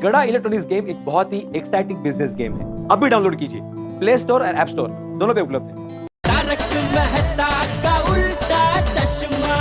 गड़ा electronics game एक बहुत ही एक्साइटिंग बिजनेस गेम है। अभी डाउनलोड कीजिए, प्ले स्टोर और ऐप स्टोर दोनों पे उपलब्ध है। तारक मेहता का उल्टा चश्मा।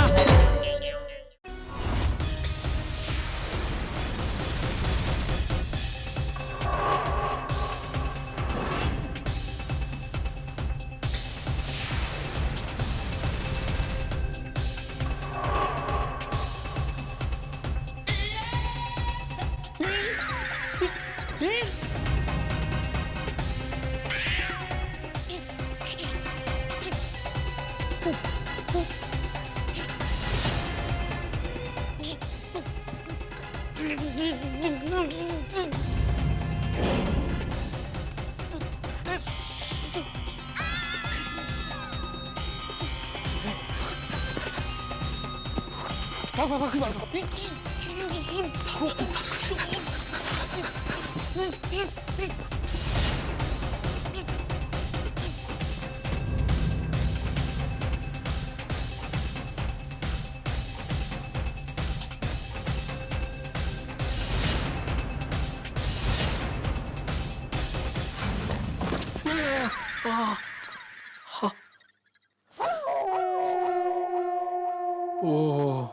ओह,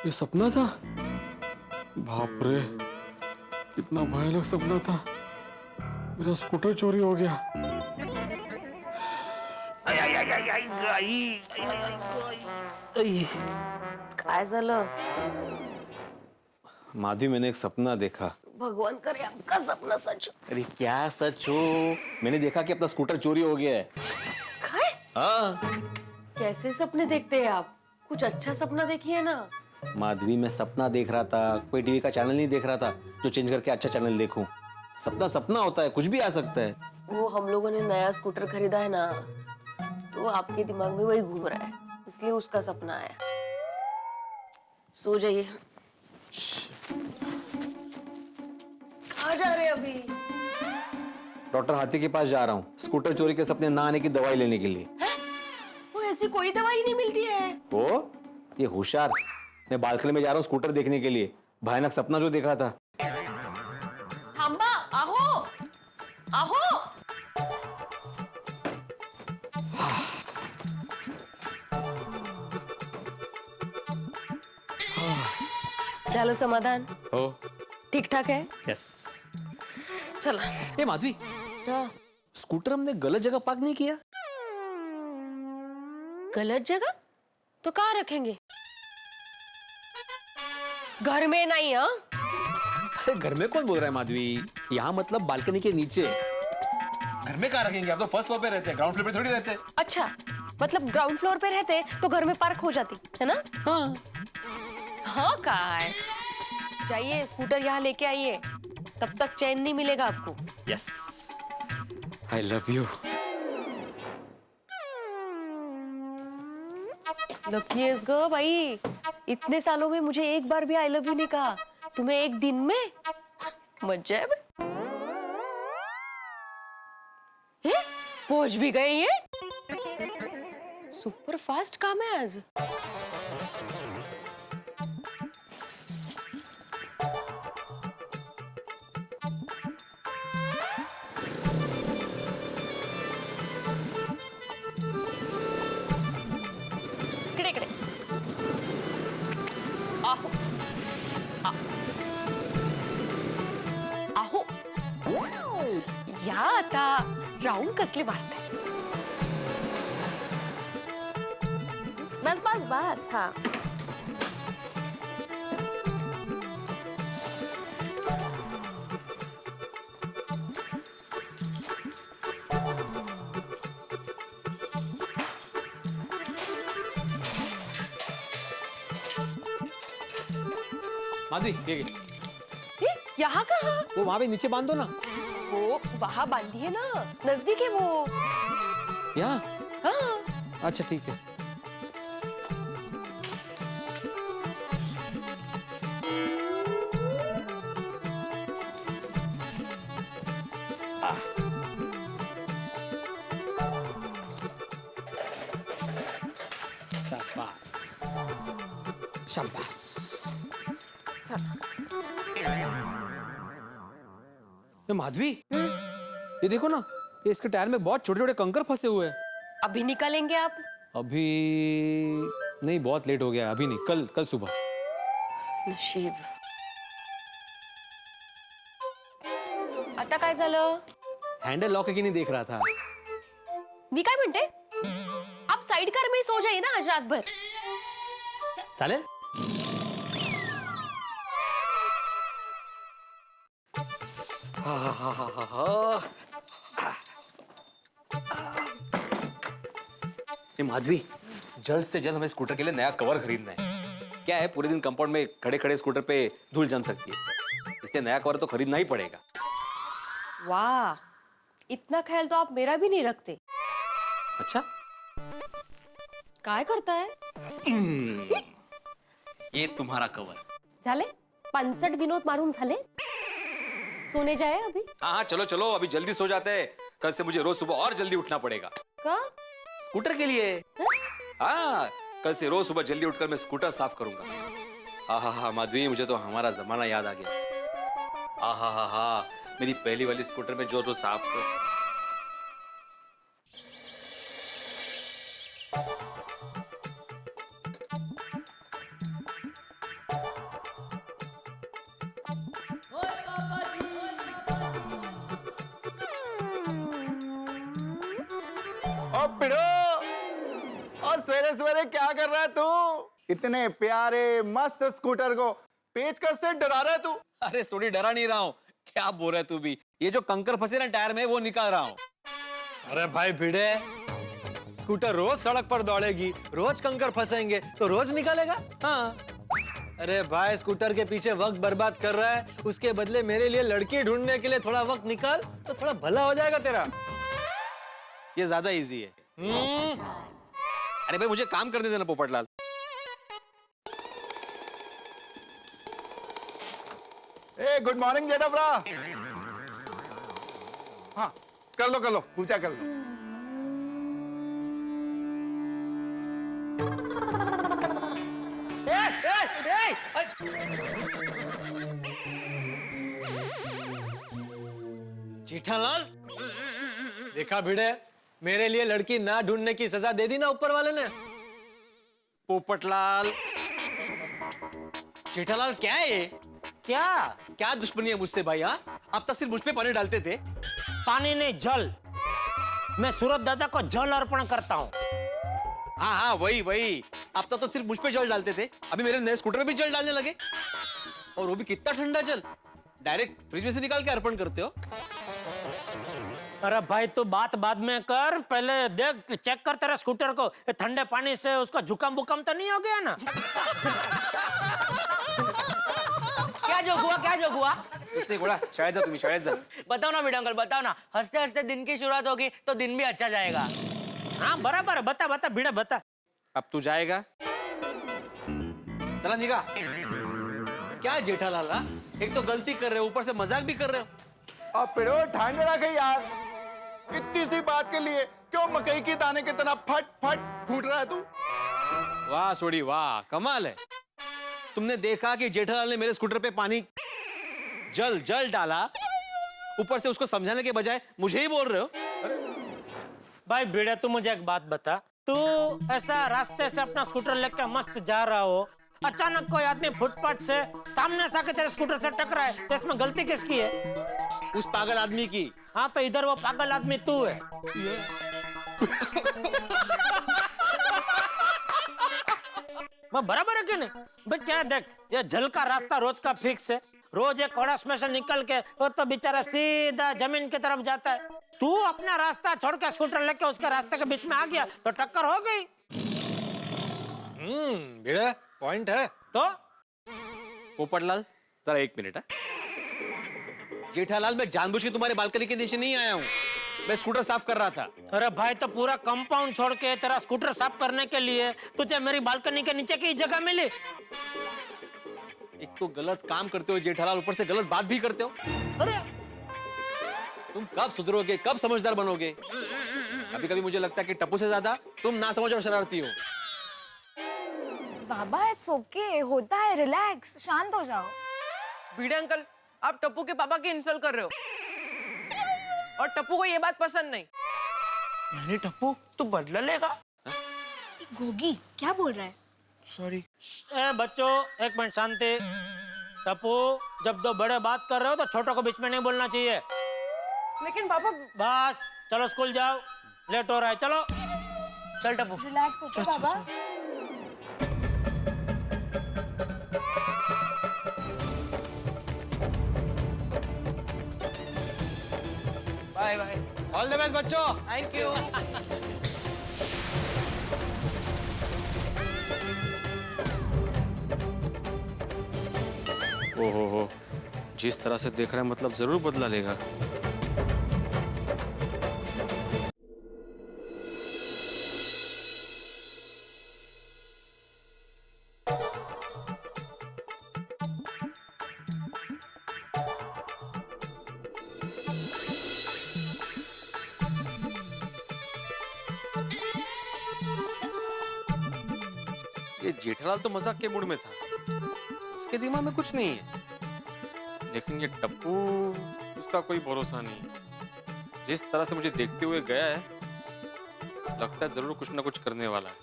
ये सपना था। बाप रे, कितना भयानक सपना था। मेरा स्कूटर चोरी हो गया। काय झालं? माधवी, मैंने एक सपना देखा। भगवान करे आपका सपना सच हो। अरे क्या सच हो? मैंने देखा कि अपना स्कूटर चोरी हो गया है। काय? हाँ कैसे सपने देखते हैं आप? कुछ अच्छा सपना देखिए ना। माधवी, मैं सपना देख रहा था, कोई टीवी का चैनल नहीं देख रहा था जो चेंज करके अच्छा चैनल देखूं। सपना सपना होता है, कुछ भी आ सकता है। वो हम लोगों ने नया स्कूटर खरीदा है ना, तो आपके दिमाग में वही घूम रहा है, इसलिए उसका सपना आया। सो जाइए। कहाँ जा रहे हैं अभी? डॉक्टर हाथी के पास जा रहा हूँ, स्कूटर चोरी के सपने ना आने की दवाई लेने के लिए। है? वो ऐसी कोई दवाई नहीं मिलती है। ओ, ये होशियार। मैं बालकनी में जा रहा हूँ स्कूटर देखने के लिए। भयानक सपना जो देखा था। थांबा, आहो आहो। झालं समाधान? हो, ठीक ठाक है? यस। चला। ए माधवी, हाँ, स्कूटर हमने गलत जगह पार्क नहीं किया? गलत जगह तो कहाँ रखेंगे? घर में नहीं। हाँ, अरे घर में कौन बोल रहा है माधवी? यहाँ मतलब बालकनी के नीचे। घर में कहाँ रखेंगे? आप तो फर्स्ट फ्लोर पे रहते हैं, ग्राउंड फ्लोर पे थोड़ी रहते हैं। अच्छा, मतलब ग्राउंड फ्लोर पे रहते तो घर में पार्क हो जाती है ना? हाँ। हाँ, काय जाइए, स्कूटर यहाँ लेके आइए, तब तक चैन नहीं मिलेगा आपको। Yes, I love you. लकीज गो भाई, इतने सालों में मुझे एक बार भी आई लव यू नहीं कहा, तुम्हें एक दिन में। मजा है भाई। पहुंच भी गए ये। सुपर फास्ट काम है आज। इकडे इकडे आहो आहो या आता राऊंड कसले मारते? बस बस बस. हा, माधवी, ये यहाँ कहाँ? वो वहां पे नीचे बांध दो ना। वो वहाँ बांधी है ना, नजदीक है वो. यहाँ? हाँ. अच्छा ठीक है। शाबाश, शाबाश। चला. माधवी, ये देखो ना, ये इसके टायर में बहुत छोटे छोटे कंकर फंसे हुए हैं। अभी निकालेंगे आप? अभी नहीं, बहुत लेट हो गया, अभी नहीं, कल कल सुबह। नशीब. आता काय झालं? हैंडल लॉक है कि नहीं देख रहा था। मी काय म्हणते, आप साइड कार में ही सो जाइए ना आज रात भर. चालेल? ये माधवी, जल्द से जल्द हमें स्कूटर के लिए नया कवर खरीदना है। क्या है, पूरे दिन कंपाउंड में खड़े खड़े स्कूटर पे धूल जम सकती है, इसलिए नया कवर तो खरीदना ही पड़ेगा। वाह, इतना ख्याल तो आप मेरा भी नहीं रखते. अच्छा, काय करताय? ये तुम्हारा कवर। झाले 65 विनोद मारून झाले. सोने जाए अभी? हाँ हाँ, चलो चलो, अभी जल्दी सो जाते हैं, कल से मुझे रोज सुबह और जल्दी उठना पड़ेगा का? स्कूटर के लिए। हाँ, कल से रोज सुबह जल्दी उठकर मैं स्कूटर साफ करूंगा। हाँ माधवी, मुझे तो हमारा जमाना याद आ गया। हाँ, मेरी पहली वाली स्कूटर में जो साफ कर। और पिड़ो, और सवेरे सवेरे क्या कर रहा है तू? इतने प्यारे मस्त स्कूटर को पेचकस से डरा रहा है तू? अरे सोनी, डरा नहीं रहा हूँ। क्या बोल रहा है तू भी? ये जो कंकर फंसे ना टायर में, वो निकाल रहा हूँ। अरे भाई भिड़े, स्कूटर रोज सड़क पर दौड़ेगी, रोज कंकर फंसेंगे तो रोज निकालेगा? हाँ। अरे भाई, स्कूटर के पीछे वक्त बर्बाद कर रहा है, उसके बदले मेरे लिए लड़की ढूंढने के लिए थोड़ा वक्त निकाल तो थोड़ा भला हो जाएगा तेरा। ये ज्यादा इजी है। अरे भाई, मुझे काम करने देना पोपटलाल। ए गुड मॉर्निंग जेठाब्रा। हाँ, कर लो, पूजा कर लो। जेठालाल, देखा भिड़े, मेरे लिए लड़की ना ढूंढने की सजा दे दी ना ऊपर वाले ने। पोपटलाल, जेठालाल, क्या है ये? क्या दुश्मनी है मुझसे भाई? हाँ, अब तक सिर्फ मुझ पे पानी डालते थे। पानी नहीं, जल। मैं सूरज दादा को जल अर्पण करता हूँ। हाँ, वही। अब तक तो सिर्फ मुझ पे जल डालते थे, अभी मेरे नए स्कूटर में भी जल डालने लगे। और वो भी कितना ठंडा जल, डायरेक्ट फ्रिज में से निकाल के अर्पण करते हो। अरे भाई, तू बात बाद में कर, पहले देख, चेक कर तेरा स्कूटर को, ठंडे पानी से उसका जुकाम बुकाम तो नहीं हो गया ना? क्या जोक हुआ? कुछ नहीं बोला, शायद जा तुम्हें, शायद जा। बताओ ना मीडिया अंकल, बताओ ना। हंसते हंसते दिन की शुरुआत होगी तो दिन भी अच्छा जाएगा। हाँ बराबर है, बता भिड़ा बता। अब तू जाएगा? चला निका। क्या जेठालाल, एक तो गलती कर रहे हो, ऊपर से मजाक भी कर रहे हो। और पिड़ो, ठांड रखे यार, इतनी सी बात के लिए क्यों मकई की दाने की तरह फट फट फूट रहा है तू? वाह सोडी, वाह, कमाल है। तुमने देखा कि जेठालाल ने मेरे स्कूटर पे पानी जल डाला, ऊपर से उसको समझाने के बजाय मुझे ही बोल रहे हो। भाई भिड़ा, तू मुझे एक बात बता, तू ऐसा रास्ते से अपना स्कूटर लेकर मस्त जा रहा हो, अचानक कोई आदमी फुटपाथ से सामने से आके तेरे स्कूटर से टकराए, तो इसमें गलती किसकी है? उस पागल आदमी की। हाँ, तो इधर वो पागल आदमी तू है। बराबर है कि नहीं भाई? क्या देख, ये जल का रास्ता रोज का फिक्स है, रोज एक कड़ाश में से निकल के वो तो बेचारा सीधा जमीन की तरफ जाता है। तू अपना रास्ता छोड़ के स्कूटर लेके उसके रास्ते के बीच में आ गया तो टक्कर हो गई। भिड़ा, पॉइंट है। तो पोपटलाल, जरा एक मिनट है। जेठालाल, मैं जानबूझ के तुम्हारे बालकनी के नीचे नहीं आया हूँ, मैं स्कूटर साफ कर रहा था। अरे भाई, तो पूरा कंपाउंड छोड़ के तेरा स्कूटर साफ करने के लिए तुझे मेरी बालकनी के नीचे की जगह मिली? एक तो गलत काम करते हो जेठालाल, ऊपर से गलत बात भी करते हो। अरे तुम कब सुधरोगे, कब समझदार बनोगे? कभी कभी मुझे लगता है कि टप्पू से ज्यादा तुम नासमझ और शरारती हो। बाबा इट्स ओके, होता है, रिलैक्स, शांत हो जाओ। भिड़े अंकल, आप टप्पू के पापा की इंसल्ट कर रहे हो। और टप्पू को ये बात पसंद नहीं। यानी टप्पू तू बदला लेगा? गोगी क्या बोल रहा है? सॉरी। बच्चों एक मिनट शांति। टप्पू जब दो बड़े बात कर रहे हो तो छोटों को बीच में नहीं बोलना चाहिए। लेकिन पापा बस चलो स्कूल जाओ, लेट हो रहा है, चलो। चल टप्पू। रिलैक्स हो जा बाबा। Bye bye. All the best बच्चों। Thank you. ओहो, जिस तरह से देख रहा है मतलब जरूर बदला लेगा। ये जेठालाल तो मजाक के मूड में था, उसके दिमाग में कुछ नहीं है। लेकिन ये टप्पू, उसका कोई भरोसा नहीं। जिस तरह से मुझे देखते हुए गया है, लगता है जरूर कुछ ना कुछ करने वाला है।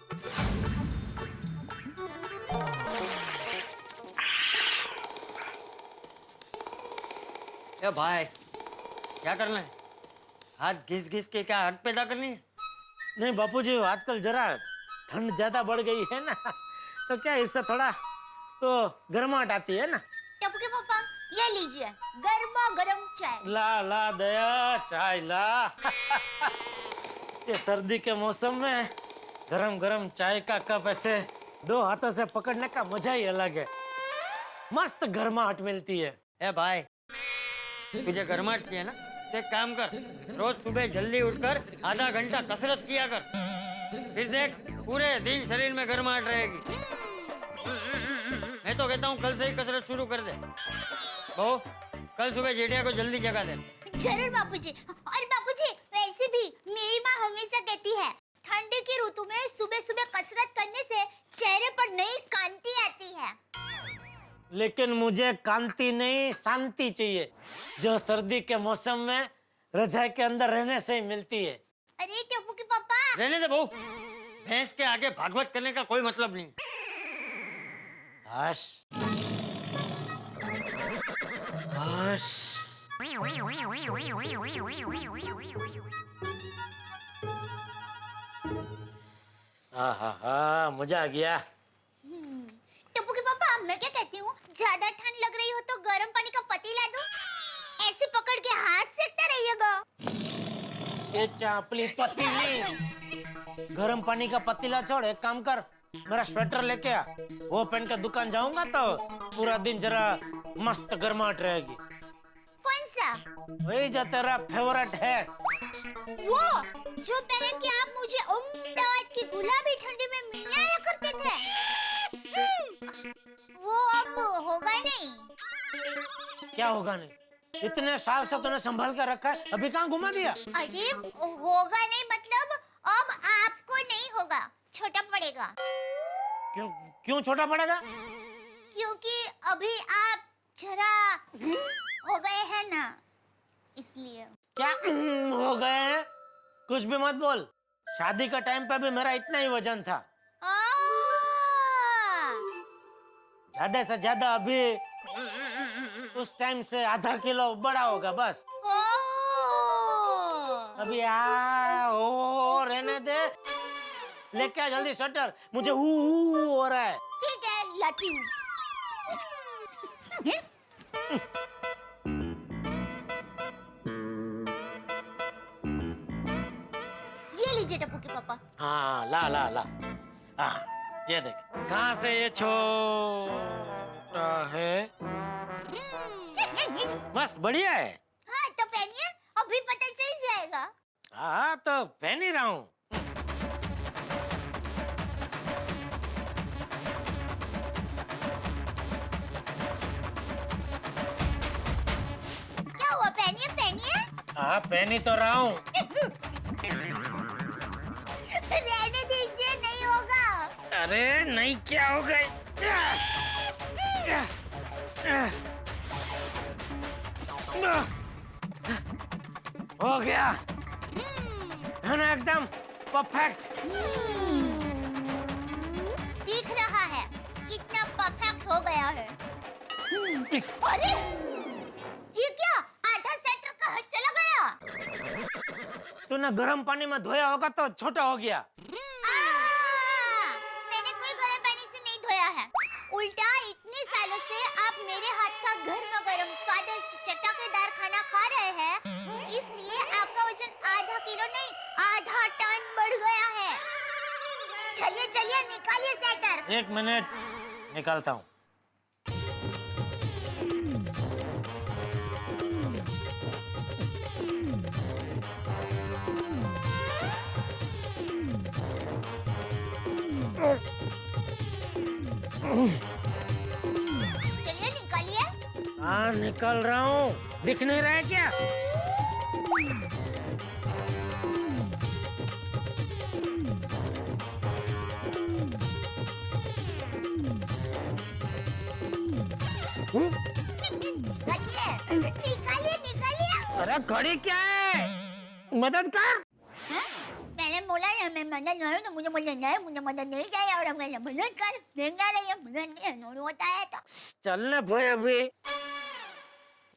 ए भाई क्या करना है? हाथ घिस घिस के क्या हट पैदा करनी है? नहीं बापूजी, आजकल जरा ठंड ज्यादा बढ़ गई है ना, तो क्या इससे थोड़ा तो गर्माहट आती है ना। टप्पू के पापा ये लीजिए गर्मा गर्म चाय। ला ला दया चाय ला। ये सर्दी के मौसम में गरम गरम चाय का कप ऐसे दो हाथों से पकड़ने का मजा ही अलग है। मस्त गर्माहट मिलती है। ए भाई तुझे गर्माहट चाहिए ना, तो एक काम कर, रोज सुबह जल्दी उठकर आधा घंटा कसरत किया कर, फिर देख पूरे दिन शरीर में गर्माहट रहेगी। मैं तो कहता हूँ कल से ही कसरत शुरू कर दे। बहू कल सुबह जेठिया को जल्दी जगा दे। जरूर बापूजी। और बापूजी वैसे भी मेरी माँ हमेशा कहती है ठंडी की ऋतु में सुबह सुबह कसरत करने से चेहरे पर नई कांति आती है। लेकिन मुझे कांति नहीं शांति चाहिए, जो सर्दी के मौसम में रजाई के अंदर रहने से ही मिलती है। अरे टप्पू के पापा रहने दे बहू, भैंस के आगे भागवत करने का कोई मतलब नहीं। Hush hush. हाँ मजा आ गया। टप्पू के पापा मैं क्या कहती हूँ, ज्यादा ठंड लग रही हो तो गर्म पानी का पतीला दूं, ऐसे पकड़ के हाथ सेकता रहिएगा। ये चापली पतीली, गरम पानी का पतीला छोड़, एक काम कर मेरा स्वेटर लेके आ, वो पहन के दुकान जाऊंगा तो पूरा दिन जरा मस्त गर्माहट रहेगी। कौन सा? वही जो तेरा फेवरेट है। वो जो पहन के आप मुझे अहमदाबाद की गुलाबी ठंडी में मिलने आया करते थे, वो अब होगा नहीं। क्या होगा नहीं? इतने साल से तूने संभाल कर रखा है, अभी कहाँ घुमा दिया? अरे होगा नहीं मतलब अब आपको नहीं होगा, छोटा पड़ेगा। क्यों क्यों छोटा पड़ेगा? क्योंकि अभी आप जरा हो गए हैं ना, इसलिए। क्या हो गए हैं? कुछ भी मत बोल। शादी का टाइम पे भी मेरा इतना ही वजन था, ज्यादा से ज्यादा अभी उस टाइम से आधा किलो बड़ा होगा बस। अभी ओ रहने दे, लेके आ जल्दी स्वेटर, मुझे हो रहा है। ठीक है लाती हूँ। ये लीजिए टप्पू के पापा। हाँ ला ला ला। हाँ ये देख, कहाँ से ये छोटा है, मस्त बढ़िया है। हाँ तो पहनिए, अभी पता चल जाएगा। हाँ तो पहन ही रहा हूँ। क्या हुआ, पहनिए पहनिए। हाँ पहन ही तो रहा हूँ। रहने दीजिए, नहीं होगा। अरे नहीं, क्या हो गई? हो गया है ना, एकदम परफेक्ट। दिख रहा है कितना परफेक्ट हो गया है। अरे ये क्या, आधा सेटर कहाँ चला गया? तूने गर्म पानी में धोया होगा तो छोटा हो गया। मैंने कोई गर्म पानी से नहीं धोया है, उल्टा इतने सालों से आप मेरे हाथ का गर्मा गर्म स्वादिष्ट चटकदार खाना खा रहे हैं, इसलिए आपका वजन आधा किलो नहीं आधा टन बढ़ गया है। चलिए चलिए निकालिए सेटर। 1 मिनट निकालता हूँ। चलिए निकालिए। हाँ निकल रहा हूँ, दिख नहीं रहा है क्या? निकालिए निकालिए। अरे घड़ी क्या है, मदद कर। मैंने बोला है मैं मदद करूँ तो मुझे मदद नहीं, मुझे मदद नहीं चाहिए और मैं मदद कर देखना रही है, मदद नहीं होता है तो चलने भाई अभी।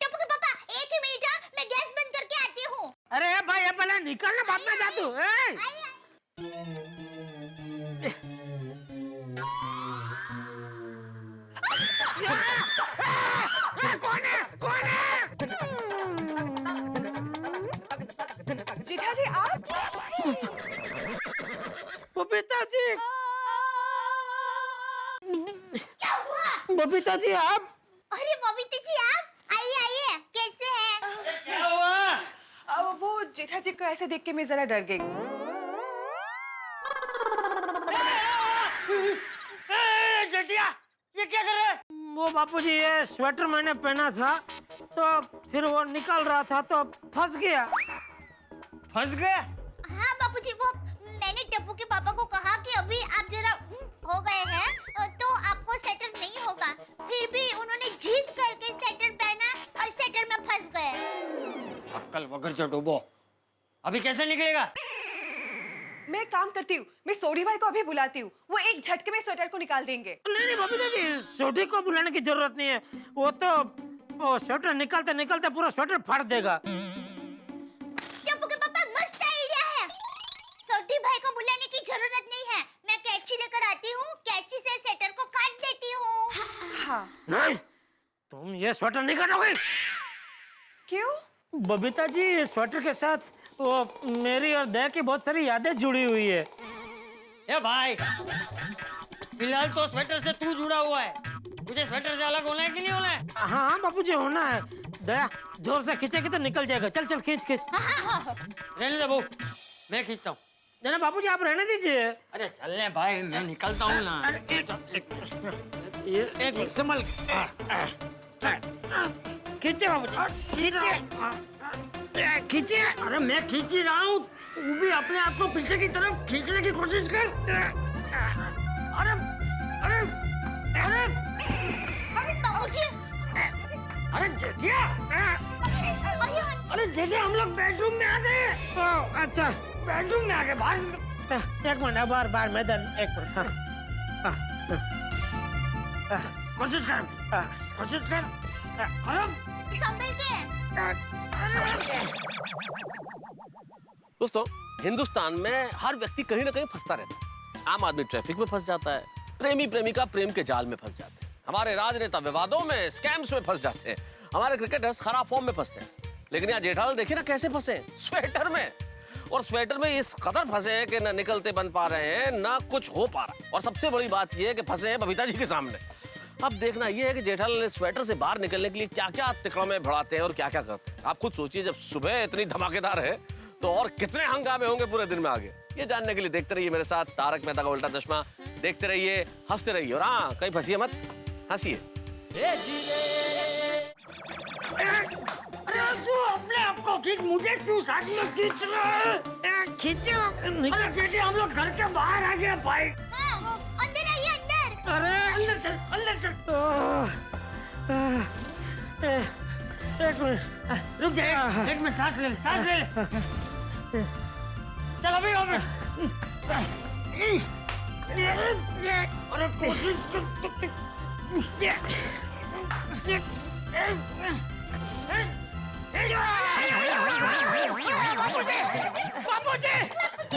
टप्पू के पापा 1 ही मिनट, मैं गैस बंद करके आती हूँ। अरे भाई ये पहले निकलना, बाद में जा तू। जेठा जी आप? बबीता जी, क्या हुआ? बबीता जी आप? अरे बबीता जी आप आइए आइए, कैसे हैं? क्या हुआ? अब वो जेठा जी को ऐसे देख के मैं जरा डर गई। जटिया ये क्या कर रहे? वो बापूजी ये स्वेटर मैंने पहना था तो फिर वो निकल रहा था तो फंस गया। फंस गया? हाँ बापूजी, वो मैंने टप्पू के पापा को कहा कि अभी आप जरा हो गए हैं तो आपको सेटर नहीं होगा, फिर भी उन्होंने जिद करके सेटर पहना और सेटर में फंस गए। अक्कल वगर जो डूबो, अभी कैसे निकलेगा? मैं एक काम करती हूँ, मैं सोडी भाई को अभी बुलाती हूँ, वो एक झटके में स्वेटर को निकाल देंगे। नहीं बबीता जी, सोडी को बुलाने की जरूरत नहीं है, वो तो वो स्वेटर निकालते निकालते पूरा स्वेटर फाड़ देगा। टप्पू के पापा मस्त आइडिया है, सोडी भाई को बुलाने की जरूरत नहीं है, मैं कैंची लेकर आती हूँ, कैंची से स्वेटर को काट देती हूँ। हाँ। नहीं, तुम ये स्वेटर नहीं काटोगे। क्यों? बबीता जी, इस स्वेटर के साथ वो मेरी और दया की बहुत सारी यादें जुड़ी हुई है। ए भाई, फिलहाल तो स्वेटर से तू जुड़ा हुआ है, तुझे स्वेटर से अलग होना है कि नहीं होना है? हाँ बापूजी होना है। दया जोर से खींचेगी तो निकल जाएगा। चल चल खींच खींच। रहने दे बहू, मैं खींचता हूँ। नहीं बापूजी आप रहने दीजिए। अरे चलने भाई, मैं निकलता हूँ ना। एक संभल खींचे बापूजी, खींचे खींचे। अरे मैं खींच ही रहा हूँ, तू भी अपने आप को पीछे की तरफ खींचने की कोशिश कर। अरे अरे अरे अरे बाबूजी, अरे जेठिया, अरे जेठिया हम लोग बेडरूम में आ गए। अच्छा बेडरूम में आ गए। बाहर एक मिनट, बार बार मैदान एक मिनट। कोशिश कर, कोशिश कर। संभल के। दोस्तों, हिंदुस्तान में हर व्यक्ति कहीं ना कहीं फंसता रहता है। आम आदमी ट्रैफिक में फंस जाता है, प्रेमी प्रेमिका प्रेम के जाल में फंस जाते हैं, हमारे राजनेता विवादों में, स्कैम्स में फंस जाते हैं, हमारे क्रिकेटर्स खराब फॉर्म में फंसते हैं। लेकिन यहाँ जेठालाल देखिए ना कैसे फंसे, स्वेटर में। और स्वेटर में इस कदर फंसे हैं कि ना निकलते बन पा रहे हैं, ना कुछ हो पा रहा है। और सबसे बड़ी बात यह है कि फंसे हैं बबीता जी के सामने। अब देखना यह है कि जेठालाल स्वेटर से बाहर निकलने के लिए क्या क्या तिकड़ों में बढ़ाते हैं और क्या क्या करते हैं। आप खुद सोचिए, जब सुबह इतनी धमाकेदार है तो और कितने हंगामे होंगे पूरे दिन में आगे। ये जानने के लिए देखते रहिए मेरे साथ तारक मेहता का उल्टा चश्मा। देखते रहिए, हंसते रहिए, और हाँ, कहीं फंसिए मत, हंसिए। अरे तू अपने आप को खींच, मुझे क्यों साथ में खींच रहा है? खींचो। अरे जेठी, हम लोग घर के बाहर आ गए भाई। हाँ, अंदर आइए, अंदर। अरे अंदर चल, अंदर चल। एक मिनट, रुक जा, एक मिनट सांस ले ले, सांस ले ले। चल अभी वापस। अरे कोशिश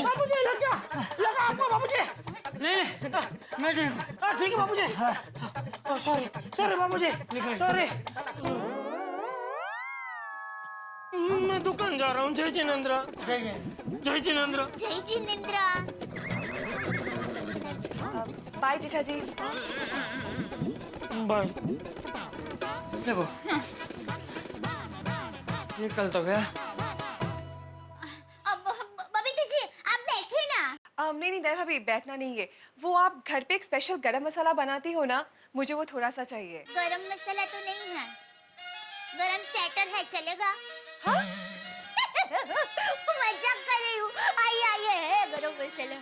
बाबूजी लगा आपको बाबूजी। नहीं मैं ठीक ठीक है बाबूजी। सॉरी सॉरी बाबूजी, सॉरी। मैं दुकान जा रहा हूँ। जय जिनेंद्र। जय जिनेंद्र। जय जिनेंद्र। बाय जीजा जी। बाय। देखो निकल तो गया। बबीता जी आप बैठे ना। नहीं दया भाभी, बैठना नहीं है। वो आप घर पे एक स्पेशल गरम मसाला बनाती हो ना, मुझे वो थोड़ा सा चाहिए। गरम मसाला तो नहीं है, गरम सेटर है, चलेगा? हाँ? मजाक कर रही हूँ। आइए आइए, है गरम मसाला।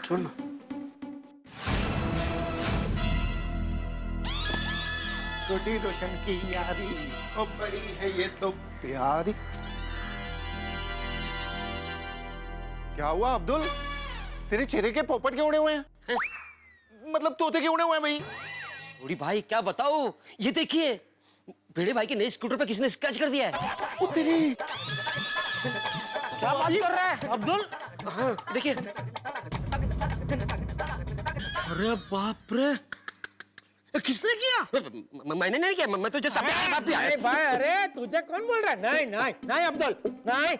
छोड़ ना। छोटी रोशन की यारी ओ बड़ी है ये तो प्यारी। क्या हुआ अब्दुल, तेरे चेहरे के पोपट क्यों उड़े हुए हैं? मतलब तोते क्यों उड़े हुए हैं भाई? छोड़ी भाई क्या बताओ, ये देखिए भिड़े भाई के नए स्कूटर पे किसने स्क्रैच कर दिया है। क्या बात कर रहा है अब्दुल? हाँ देखिए। अरे बाप रे, किसने किया? मैंने नहीं किया, मैं तो जस्ट अरे भाई, अरे तुझे कौन बोल रहा है? नहीं नहीं नहीं अब्दुल, नहीं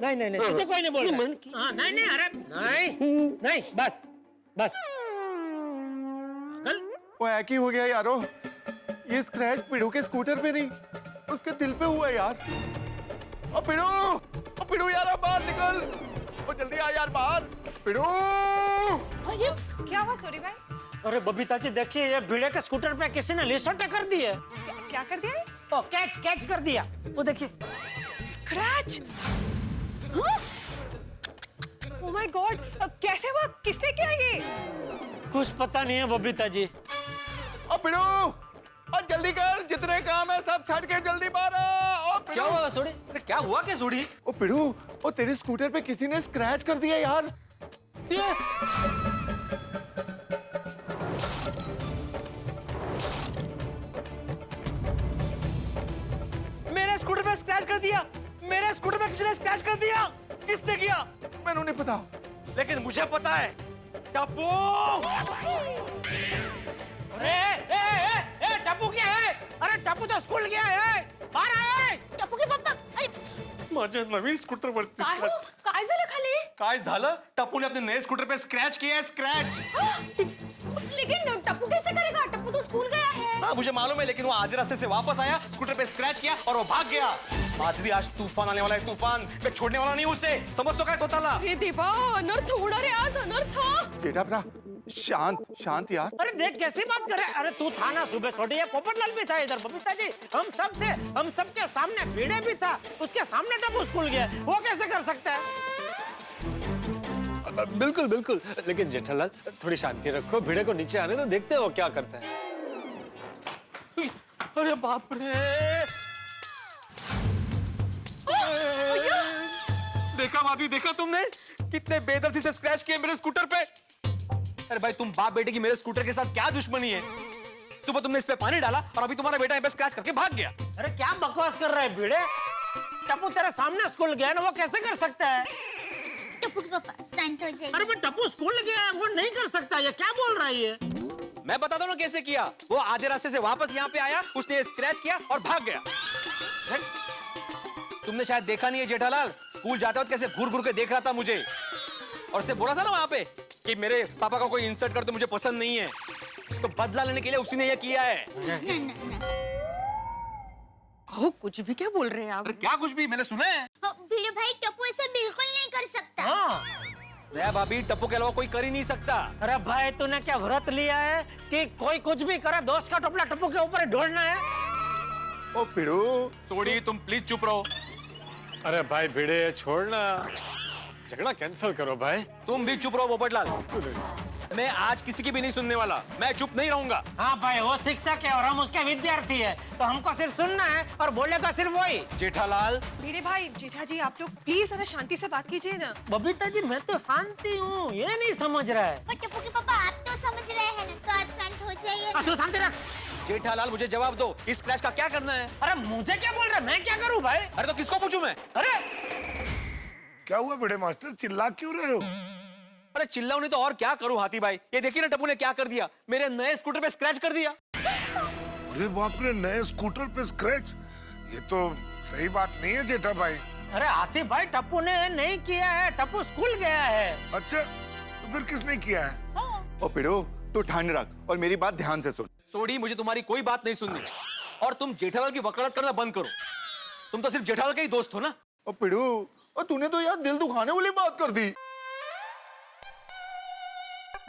नहीं नहीं नहीं, तुझे कोई नहीं बोल रहा। हाँ नहीं नहीं, अरे नहीं नहीं, बस बस। वो एक ही हो गया यारो, ये स्क्रैच पिड़ू के स्कूटर पे नहीं, उसके दिल पे हुआ यार। ओ पिड़ू यार बाहर निकल, ओ जल्दी आ यार बाहर। पिड़ू क्या हुआ सोरी भाई? अरे बबीता जी देखिए, ये भिड़े के स्कूटर पे किसी ने लिसोटे कर दी है। क्या कर दिया है? ओ कैच कर दिया, वो देखिए। स्क्रैच। ओह माय गॉड, कैसे हुआ? किसने किया ये? कुछ पता नहीं है बबीता जी। ओ पिड़ू, ओ जल्दी कर, जितने काम है सब छड़ के जल्दी बाहर आ। ओ क्या हुआ सोडी? अरे क्या हुआ क्या सोडी? ओ पिड़ू, ओ तेरे स्कूटर पे किसी ने स्क्रैच कर दिया यार। मेरे स्कूटर पे स्क्रैच कर दिया, मेरे स्कूटर पे किसी ने स्क्रैच कर दिया। किसने किया? मैंने नहीं पता, लेकिन मुझे पता है। टप्पू! अरे टप्पू क्या है? अरे टप्पू तो स्कूल गया है, बाहर आए। टप्पू के पापा, अरे माझ्या नवीन स्कूटर वरती काय झालं खाली? काय झालं? टप्पू ने अपने नए स्कूटर पे स्क्रैच किया है, स्क्रैच। लेकिन टप्पू कैसे करेगा? टप्पू तो स्कूल गया है। हाँ मुझे मालूम है, लेकिन वो आधे रास्ते से वापस आया, स्कूटर पे स्क्रैच किया और वो भाग गया। माधवी आज तूफान आने वाला है, तूफान। मैं छोड़ने वाला नहीं उसे, समझ तो काय स्वतःला? अरे देवा, अनर्थ होणार है आज, अनर्थ। जेठा भरा शांत यार। अरे देख कैसी बात करे। अरे तू था ना सुबह छोटे, ये पोपटलाल भी था इधर, बबीता जी हम सब थे, हम सबके सामने भिड़े भी था, उसके सामने टप्पू स्कूल गया, वो कैसे कर सकता है? बिल्कुल बिल्कुल, लेकिन जेठालाल थोड़ी शांति रखो, भिड़े को नीचे आने दो, देखते हो क्या करता है। अरे बाप रे, देखा माधवी, देखा तुमने कितने बेदर्दी से स्क्रैच किए मेरे स्कूटर पे। अरे भाई तुम बाप बेटे की मेरे स्कूटर के साथ क्या दुश्मनी है? सुबह तुमने इस पे पानी डाला और अभी तुम्हारा बेटा यहाँ पे स्क्रैच करके भाग गया। अरे क्या बकवास कर रहा है भिड़े? टप्पू तेरे सामने स्कूल गया ना, वो कैसे कर सकता है? टप्पू के पापा शांत हो जाइए। अरे मैं टप्पू स्कूल गया है, वो नहीं कर सकता, ये क्या बोल रहा है ये? मैं बताता हूँ ना कैसे किया। वो आधे रास्ते से वापस यहाँ पे आया, उसने स्क्रैच किया और भाग गया। तुमने शायद देखा नहीं है जेठालाल, स्कूल जाते वक्त कैसे घूर घूर के देख रहा था मुझे, और उसने बोला था ना वहां पे कि मेरे पापा का कोई इंसल्ट कर तो मुझे पसंद नहीं है, तो बदला लेने के लिए उसी ने ये किया है। हो कुछ भी क्या बोल रहे हैं आप? अरे क्या कुछ भी, मैंने सुना है। भिड़े भाई, टप्पू ऐसा बिल्कुल नहीं कर सकता। हाँ दया भाभी, टप्पू के अलावा कोई कर ही नहीं सकता। अरे भाई तूने क्या व्रत लिया है कि कोई कुछ भी करे दोस्त का टोपला टप्पू के ऊपर ढोलना है? ओ पिड़ू, सोडी तुम प्लीज चुप रहो। अरे भाई भिड़े छोड़ना, झगड़ा कैंसिल करो भाई। तुम भी चुप रहो पोपटलाल। मैं आज किसी की भी नहीं सुनने वाला, मैं चुप नहीं रहूंगा। हाँ भाई, वो शिक्षक है और हम उसके विद्यार्थी है, तो हमको सिर्फ सुनना है और बोलेगा सिर्फ वही। जेठालाल, भिड़े भाई, जेठा जी आप लोग प्लीज जरा शांति से बात कीजिए ना। बबीता जी मैं तो शांति हूँ, ये नहीं समझ रहा है। पर टप्पू के पापा आप तो समझ रहे हैं ना, तो आप शांत हो जाइए। तू शांति रख। जेठालाल मुझे जवाब दो, इस स्क्रैच का क्या करना है? अरे मुझे क्या बोल रहा है, मैं क्या करूँ भाई? अरे तो किसको पूछूं मैं? अरे क्या हुआ बड़े मास्टर, चिल्ला क्यों रहे हो? अरे चिल्लाऊं नहीं तो और क्या करूं हाथी भाई? ये देखिए ना टप्पू ने क्या कर दिया, मेरे नए स्कूटर पे स्क्रैच कर दिया। अरे बाप रे, नए स्कूटर पे स्क्रैच, ये तो सही बात नहीं है जेठा भाई। अरे हाथी भाई, टप्पू ने नहीं किया है, टप्पू स्कूल गया है। अच्छा, तो फिर किसने किया है? ओ पिड़ो, तू ठंड रख और मेरी बात ध्यान से सुन। सोडी, मुझे तुम्हारी कोई बात नहीं सुननी, और तुम जेठालाल की वकालत करना बंद करो। तुम तो सिर्फ जेठालाल के ही दोस्त हो ना। ओ पिड़ो, और तूने तो यार दिल दुखाने वाली बात कर दी।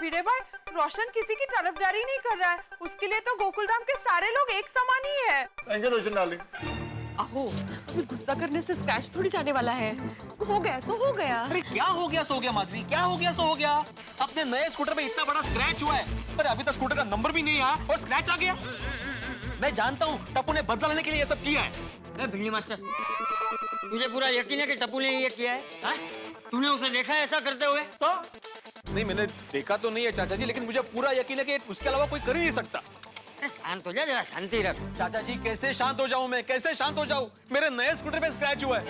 भिड़े भाई, रोशन किसी की तरफदारी नहीं कर रहा है, उसके लिए तो गोकुलराम के सारे लोग एक समान ही है। Thank you Roshan darling. आहो, अभी गुस्सा करने से स्क्रैच थोड़ी जाने वाला है। हो गया सो हो गया। अरे क्या हो गया सो हो गया माधवी, क्या हो गया सो हो गया? अपने नए स्कूटर पे इतना बड़ा स्क्रैच हुआ है, पर अभी तक स्कूटर का नंबर भी नहीं आया और स्क्रैच आ गया। मैं जानता हूँ टप्पू ने बदला लेने के लिए ये सब किया है। भिंडी मास्टर, तुझे पूरा यकीन है कि टप्पू ने ये किया है? हाँ? तूने उसे देखा है ऐसा करते हुए? तो नहीं, मैंने देखा तो नहीं है चाचा जी, लेकिन मुझे पूरा यकीन है कि उसके अलावा कोई कर ही नहीं सकता। अरे शांत हो जा, जरा शांति रख। चाचा जी कैसे शांत हो जाऊं मैं, कैसे शांत हो जाऊं? मेरे नए स्कूटर पे स्क्रैच हुआ है,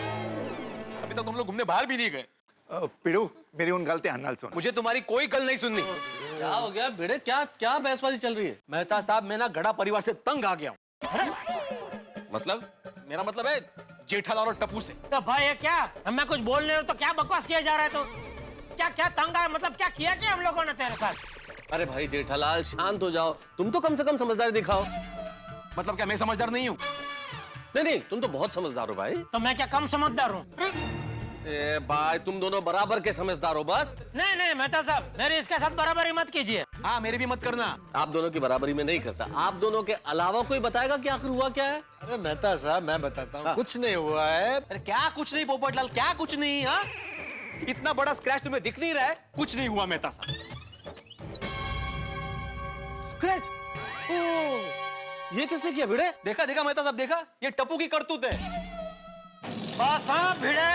अभी तक तुम लोग घूमने बाहर भी नहीं गए। पिड़ो, मेरी उन गलती हन्नाल सुन। मुझे तुम्हारी कोई गल नहीं सुननी। क्या हो गया भिड़े, क्या क्या बहसबाजी चल रही है? मेहता साहब, मैं ना गड़ा परिवार से तंग आ गया हूँ। मतलब? मेरा मतलब है जेठालाल और टप्पू से। तो भाई ये क्या, मैं कुछ बोल रहे हो तो क्या बकवास किया जा रहा है? तो क्या क्या तंग आया, मतलब क्या किया क्या हम लोगों ने तेरे साथ? अरे भाई जेठालाल शांत हो जाओ, तुम तो कम से कम समझदारी दिखाओ। मतलब क्या मैं समझदार नहीं हूँ? नहीं, तुम तो बहुत समझदार हो भाई। तो मैं क्या कम समझदार हूँ? भाई तुम दोनों बराबर के समझदार हो बस। नहीं मेहता साहब, मेरी इसके साथ बराबरी मत कीजिए। हाँ, मेरी भी मत करना। आप दोनों की बराबरी में नहीं करता, आप दोनों के अलावा कोई बताएगा कि आखिर हुआ क्या है? अरे मेहता साहब, मैं बताता हूँ। कुछ नहीं हुआ है। अरे क्या कुछ नहीं पोपटलाल, क्या कुछ नहीं? हाँ, इतना बड़ा स्क्रैच तुम्हें दिख नहीं रहा है? कुछ नहीं हुआ मेहता साहब। स्क्रैच? ये किसने किया भिड़े? देखा मेहता साहब, देखा? ये टप्पू की करतूत है। बस हाँ भिड़े,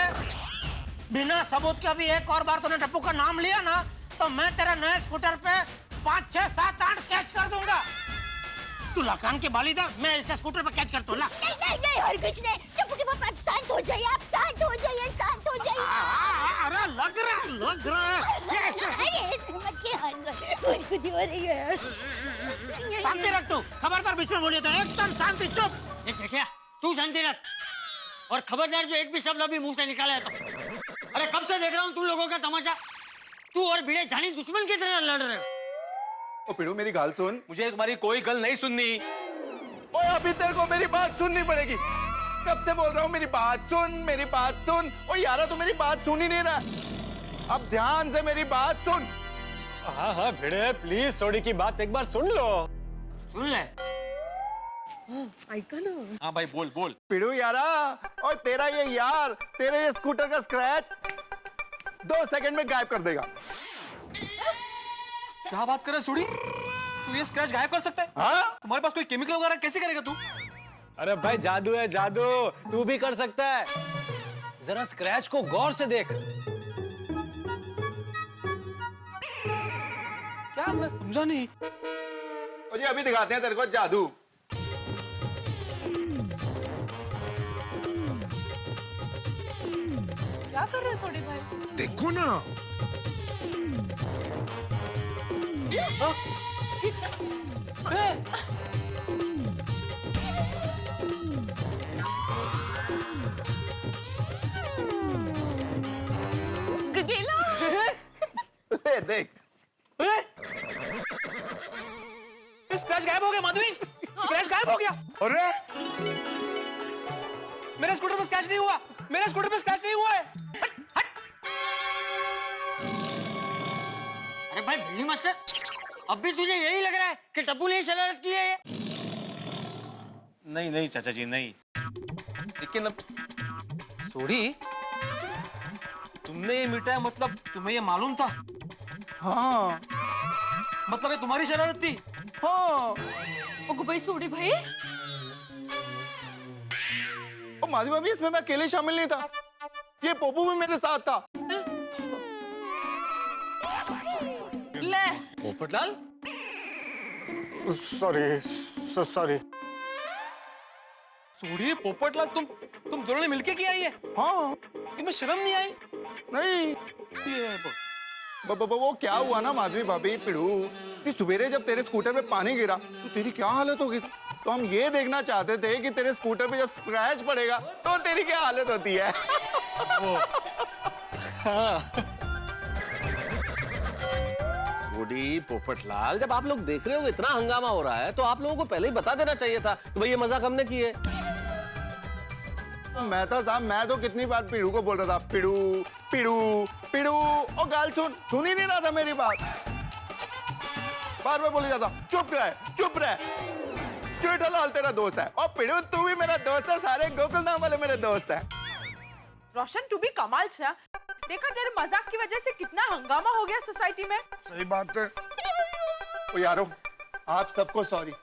बिना सबूत के भी एक और बार तूने टप्पू का नाम लिया ना, तो मैं तेरे नए स्कूटर पे 5, 6, 7, 8 कैच कर दूंगा। तू लकान के बालिदा, मैं इसके स्कूटर पे कैच करता हूँ। नहीं और कुछ नहीं। टप्पू के पापा आप शांत हो जाइए, आप शांत हो जाइए, शांत हो जाइए। अरे लग रहा है। अरे खुद हो रही है। शांति रख तू, खबरदार बीच में बोलिए तो एकदम शांति, चुप। ये जेठिया, तू शांति रख, और खबरदार जो एक भी शब्द अभी मुंह से निकाला है तो। अरे कब से देख रहा हूँ तुम लोगों का तमाशा, तू और भिड़े जानी दुश्मन की तरह लड़ रहे हो। ओ पिड़ो, मेरी गाल सुन। मुझे तुम्हारी कोई गल नहीं सुननी। ओए अभी तेरे को मेरी बात सुननी पड़ेगी। कब से बोल रहा हूँ मेरी बात सुन, मेरी बात सुन। ओ यारा, तू मेरी बात सुन ही नहीं रहा। अब ध्यान से मेरी बात सुन। हाँ भिड़े, प्लीज सोडी की बात एक बार सुन लो। सुन ले। ऐका ना। हाँ भाई, बोल। पिड़ू यारा, और तेरा ये यार तेरे ये स्कूटर का स्क्रैच 2 सेकंड में गायब कर देगा। क्या बात कर रहा है सोडी? तू ये स्क्रैच गायब कर सकता है? हाँ? तुम्हारे पास कोई केमिकल वगैरह, कैसे करेगा तू? अरे भाई जादू है जादू, तू भी कर सकता है। जरा स्क्रैच को गौर से देख। क्या? मैं समझा नहीं। जी अभी दिखाते हैं तेरे को जादू। क्या कर रहे हैं सोडी भाई? देखो ना। गेला। देख, स्क्रैच गायब हो गया माधवी, स्क्रैच गायब हो गया। अरे मेरे स्कूटर पे स्क्रैच नहीं हुआ, मेरे स्कूटर पे स्क्रैच नहीं हुआ है। अरे भाई भिंडी मास्टर, अब भी तुझे यही लग रहा है कि टप्पू ने शरारत की है ये? नहीं चाचा जी, नहीं। लेकिन अब सोडी, तुमने ये मिटाया, मतलब तुम्हें ये मालूम था? हाँ मतलब ये तुम्हारी शरारत थी? हाँ। ओगो भाई सोडी भाई ओ माधवी भाभी, इसमें मैं अकेले शामिल नहीं था, ये पोपू भी मेरे साथ था। ले पोपटलाल, सॉरी। सोडी, पोपटलाल, तुम दोनों ने मिलके किया ये? हाँ। तुम्हें शर्म नहीं आई? नहीं, वो क्या हुआ ना माधवी भाभी, पिड़ू, कि सवेरे जब तेरे स्कूटर पे पानी गिरा तो तेरी क्या हालत होगी, तो हम ये देखना चाहते थे कि तेरे स्कूटर पे जब स्क्रैच पड़ेगा तो तेरी क्या हालत होती है। छोटी पोपटलाल, जब आप लोग देख रहे हो इतना हंगामा हो रहा है तो आप लोगों को पहले ही बता देना चाहिए था कि भाई ये मजाक हमने की है। मैं तो कितनी बार पिड़ू को बोल रहा था, पिड़ू पिड़ू पिड़ू, और गाल सुन ही नहीं रहा था मेरी बात, बार बार बोली जाता चुप रह, जेठालाल तेरा दोस्त है, और पिड़ू तू भी मेरा दोस्त है, सारे गोकुलधाम वाले मेरे दोस्त है। रोशन तू भी कमाल छा, देखा तेरे मजाक की वजह से कितना हंगामा हो गया सोसाइटी में। सही बात है। ओ यारो, आप सबको सॉरी,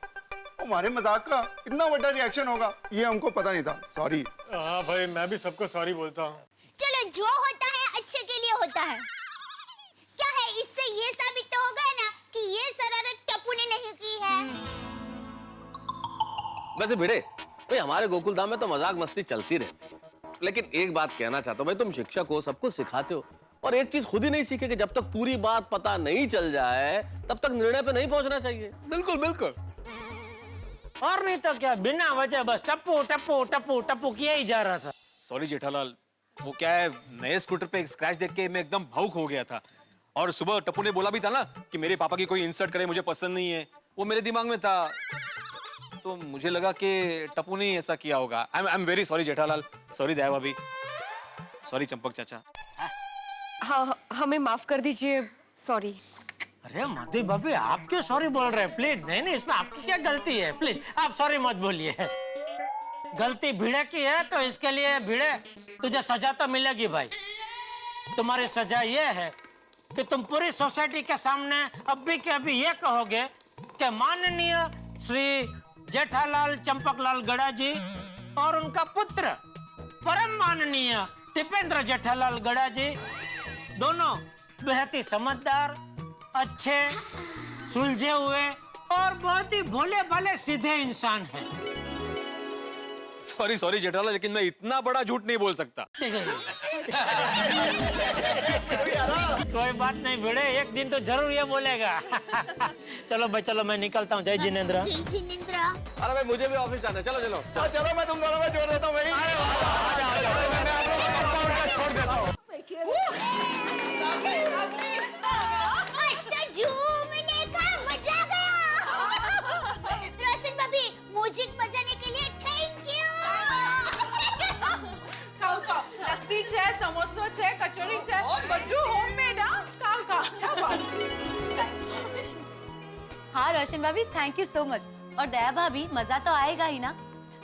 हमारे मजाक का इतना बड़ा रिएक्शन होगा ये हमको पता नहीं था, सॉरी। हाँ भाई, मैं भी सबको सॉरी बोलता हूँ। चलो, जो होता है अच्छे के लिए होता है। क्या है, इससे ये साबित तो होगा ना कि ये शरारत टप्पू ने नहीं की है। वैसे भिड़े भाई, हमारे गोकुलधाम में तो मजाक मस्ती चलती रहती है, लेकिन एक बात कहना चाहता हूँ भाई, तुम शिक्षक हो, सबको सिखाते हो, और एक चीज खुद ही नहीं सीखे कि जब तक पूरी बात पता नहीं चल जाए तब तक निर्णय पे नहीं पहुंचना चाहिए। बिल्कुल बिल्कुल। और नहीं तो क्या, बिना वजह बस टप्पू टप्पू टप्पू टप्पू किया ही जा रहा था। सॉरी जेठालाल, वो क्या है, नए स्कूटर पे एक स्क्रैच देख के मैं एकदम भावुक हो गया था, और सुबह टप्पू ने बोला भी था ना कि मेरे पापा की कोई इंसल्ट करे मुझे पसंद नहीं है, वो मेरे दिमाग में था, तो मुझे लगा कि टप्पू ने ऐसा किया होगा। I am very sorry Jethalal, sorry Daya भाभी, सॉरी चंपक चाचा। हाँ, हमें माफ कर दीजिए, सॉरी। अरे माधवी भाभी, आप क्यों सॉरी बोल रहे हैं? प्लीज, नहीं, इसमें आपकी क्या गलती है, प्लीज आप सॉरी मत बोलिए। गलती भिड़े की है तो इसके लिए भिड़े तुझे सजा तो मिलेगी भाई। तुम्हारी सजा ये है कि तुम पूरी सोसाइटी के सामने अभी के अभी ये कहोगे कि माननीय श्री जेठालाल चंपकलाल गड़ा जी और उनका पुत्र परम माननीय टिपेंद्र जेठालाल गड़ा जी दोनों बेहद ही समझदार, अच्छे, सुलझे हुए और बहुत ही भोले भाले सीधे इंसान हैं। सॉरी जेठालाल, लेकिन मैं इतना बड़ा झूठ नहीं बोल सकता। कोई बात नहीं भिड़े, एक दिन तो जरूर ये बोलेगा। चलो भाई, चलो मैं निकलता हूँ। जय जिनेंद्र। जय जिनेंद्र। अरे भाई, मुझे भी ऑफिस जाना है, चलो चलो मैं तुम दोनों में जोड़ देता हूँ भाई। छोड़ देता हूँ। आज तो झूमने का मजा गया। रोशन भाभी, म्यूजिक बजाने के लिए थैंक यू। खाओ, लस्सी छे, समोसा छे, कचौरी छे, बड्डू होममेड खाओ। हाँ रोशन भाभी, थैंक यू सो मच। और दया भाभी, मजा तो आएगा ही ना।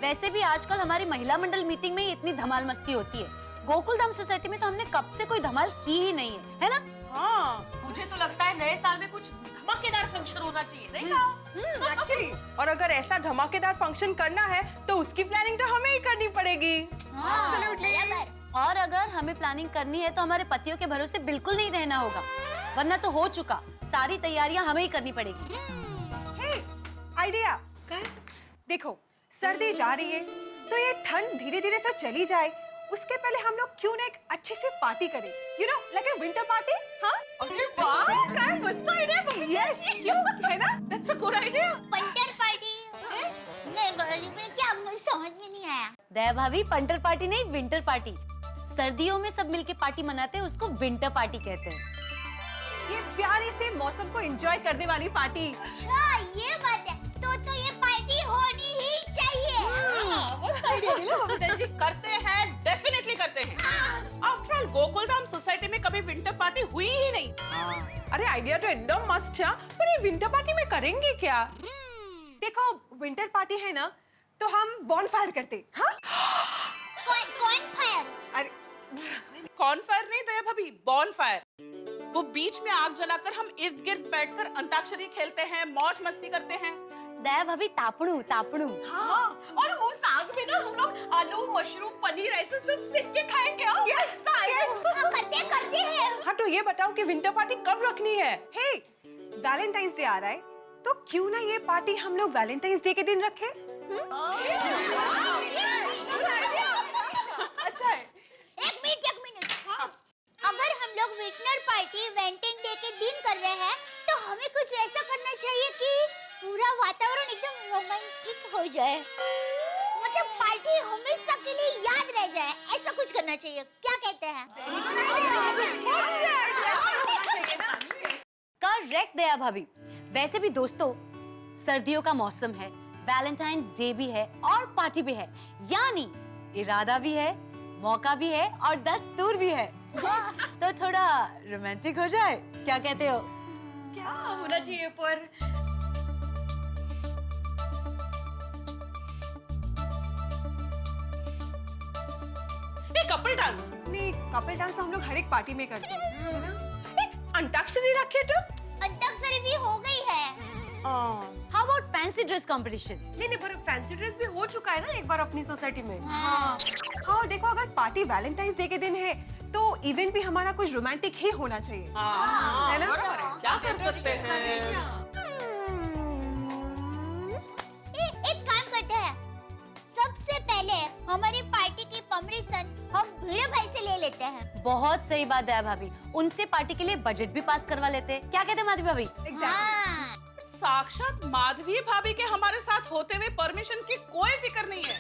वैसे भी आजकल हमारी महिला मंडल मीटिंग में ही इतनी धमाल मस्ती होती है। गोकुलधाम सोसाइटी में तो हमने कब से कोई धमाल की ही नहीं है ना? हाँ, मुझे तो लगता है नए साल में कुछ धमाकेदार फंक्शन होना चाहिए, नहीं का? एक्चुअली, और अगर ऐसा धमाकेदार फंक्शन करना है तो उसकी प्लानिंग तो हमें ही करनी पड़ेगी। और अगर हमें प्लानिंग करनी है तो हमारे पतियों के भरोसे बिल्कुल नहीं रहना होगा, वरना तो हो चुका, सारी तैयारियां हमें ही करनी पड़ेगी। आइडिया, देखो सर्दी जा रही है तो ये ठंड धीरे धीरे सा चली जाए, उसके पहले हम लोग क्यों ना एक अच्छे से पार्टी करें, you know, like a winter party. हाँ, अरे वाह, क्या मस्त आइडिया। यस, क्यों, है ना? That's a good idea. Winter party? नहीं, क्या मुझे समझ में नहीं आया। दया भाभी, पंटर पार्टी नहीं, विंटर पार्टी। सर्दियों में सब मिलके पार्टी मनाते हैं, उसको विंटर पार्टी कहते हैं। ये प्यारे से मौसम को एंजॉय करने वाली पार्टी। अच्छा, ये बात है, तो ये पार्टी होनी ही चाहिए। करते हैं, डेफिनेटली करते हैं। आफ्टर ऑल गोकुलधाम सोसाइटी में कभी विंटर पार्टी हुई ही नहीं। अरे आइडिया तो एकदम मस्त है, पर ये विंटर पार्टी में करेंगे क्या? देखो, विंटर पार्टी है ना, तो हम बॉनफायर करते। हाँ, कौन फायर? अरे कॉर्नफायर नहीं दया भाभी, बॉनफायर। वो बीच में आग जलाकर हम इर्द गिर्द बैठकर अंताक्षरी खेलते हैं, मौज मस्ती करते हैं। दया भाभी तापड़ू तापड़ू। हाँ, और वो साग में ना हम लोग आलू, मशरूम, पनीर ऐसे सब सेक के खाएंगे। यस यस, करते हैं। हाँ तो ये बताओ कि विंटर पार्टी कब रखनी है? हे, वैलेंटाइंस डे आ रहा है, तो क्यों ना ये पार्टी हम लोग वैलेंटाइंस डे के दिन रखें? अच्छा है। एक मिनट। अगर हम लोग विंटर पार्टी वैलेंटाइन डे के दिन कर रहे हैं, तो हमें कुछ ऐसा करना चाहिए कि पूरा वातावरण एकदम रोमांचक हो जाए। मतलब पार्टी हमेशा के लिए याद रह जाए, ऐसा कुछ करना चाहिए। क्या कहते हैं? करेक्ट दया भाभी। वैसे भी दोस्तों, सर्दियों का मौसम है, वैलेंटाइंस डे भी है और पार्टी भी है, यानी इरादा भी है, मौका भी है और दस्तूर भी है। तो थोड़ा रोमांटिक हो जाए, क्या कहते हो? क्या होना चाहिए पर? Couple dance? नहीं, कपल डांस तो हम लोग हर एक पार्टी में करते हैं, है ना? अंताक्षरी रखे तो? अंताक्षरी भी हो गई है। How about fancy dress competition? नहीं, पर फैंसी ड्रेस भी हो चुका है ना एक बार अपनी सोसाइटी में। हाँ, और देखो अगर पार्टी वैलेंटाइंस डे के दिन है, तो इवेंट भी हमारा कुछ रोमांटिक ही होना चाहिए, है ना? क्या कर सकते हैं? एक काम करते हैं, सबसे पहले हमारी पार्टी की परमिशन हम भिड़े भाई से ले लेते हैं। बहुत सही बात दया भाभी, उनसे पार्टी के लिए बजट भी पास करवा लेते हैं। क्या कहते हैं माधवी भाभी? साक्षात माधवी भाभी के हमारे साथ होते हुए परमिशन की कोई फिक्र नहीं है।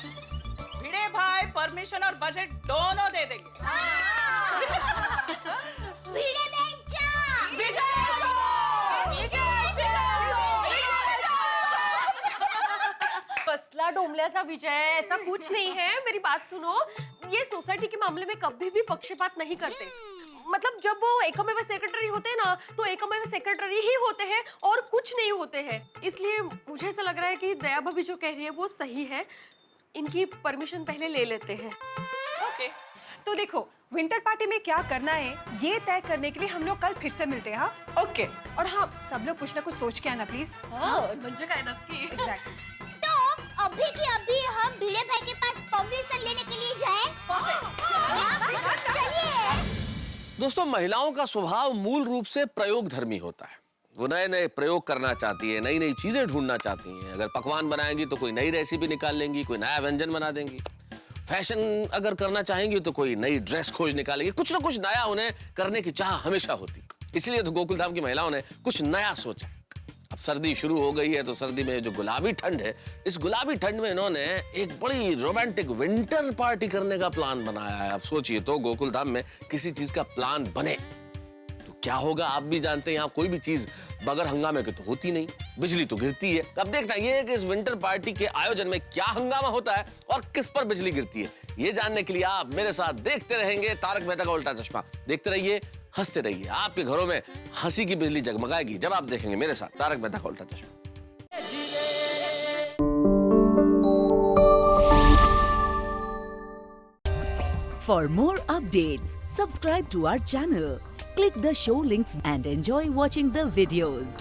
भिड़े भाई परमिशन और बजट दोनों दे देंगे। भिड़े बेंचा, कसला डोमल्याचा विजय, ऐसा कुछ नहीं है। मेरी बात सुनो, ये सोसाइटी के मामले में कभी भी पक्षपात नहीं करते। मतलब जब वो एकमेव सेक्रेटरी होते हैं ना, तो एकमेव सेक्रेटरी ही होते हैं और कुछ नहीं होते हैं। इसलिए मुझे ऐसा लग रहा है कि दया भाभी जो कह रही है वो सही है। इनकी परमिशन पहले ले लेते हैं। ओके, तो देखो विंटर पार्टी में क्या करना है ये तय करने के लिए हम लोग कल फिर से मिलते हैं। हाँ ओके। और हाँ, सब लोग कुछ ना कुछ सोच के आना प्लीज। म्हणजे काय नक्की। एग्जैक्टली। तो अभी की अभी हम भिड़े भाई के पास परमिशन लेने के लिए जाएं। चलिए। दोस्तों, महिलाओं का स्वभाव मूल रूप से प्रयोग धर्मी होता है। वो नए नए प्रयोग करना चाहती है, नई नई चीजें ढूंढना चाहती हैं। अगर पकवान बनाएंगी तो कोई नई रेसिपी निकाल लेंगी, कोई नया व्यंजन बना देंगी। फैशन अगर करना चाहेंगी तो कोई नई ड्रेस खोज निकालेंगी। कुछ ना कुछ नया उन्हें करने की चाह हमेशा होती। इसलिए तो गोकुल धाम की महिलाओं ने कुछ नया सोचा। अब सर्दी शुरू हो गई है, तो सर्दी में जो गुलाबी ठंड है, इस गुलाबी ठंड में इन्होंने एक बड़ी रोमांटिक विंटर पार्टी करने का प्लान बनाया है। अब सोचिए तो, गोकुल धाम में किसी चीज का प्लान बने तो क्या होगा। आप भी जानते हैं, यहाँ कोई भी चीज बगैर हंगामे के तो होती नहीं, बिजली तो गिरती है। अब देखना ये है कि इस विंटर पार्टी के आयोजन में क्या हंगामा होता है और किस पर बिजली गिरती है। ये जानने के लिए आप मेरे साथ देखते रहेंगे तारक मेहता का उल्टा चश्मा। देखते रहिए, हंसते रहिए। आपके घरों में हंसी की बिजली जगमगाएगी जब आप देखेंगे मेरे साथ तारक मेहता का उल्टा चश्मा। For more updates, subscribe to our channel, click the show links and enjoy watching the videos.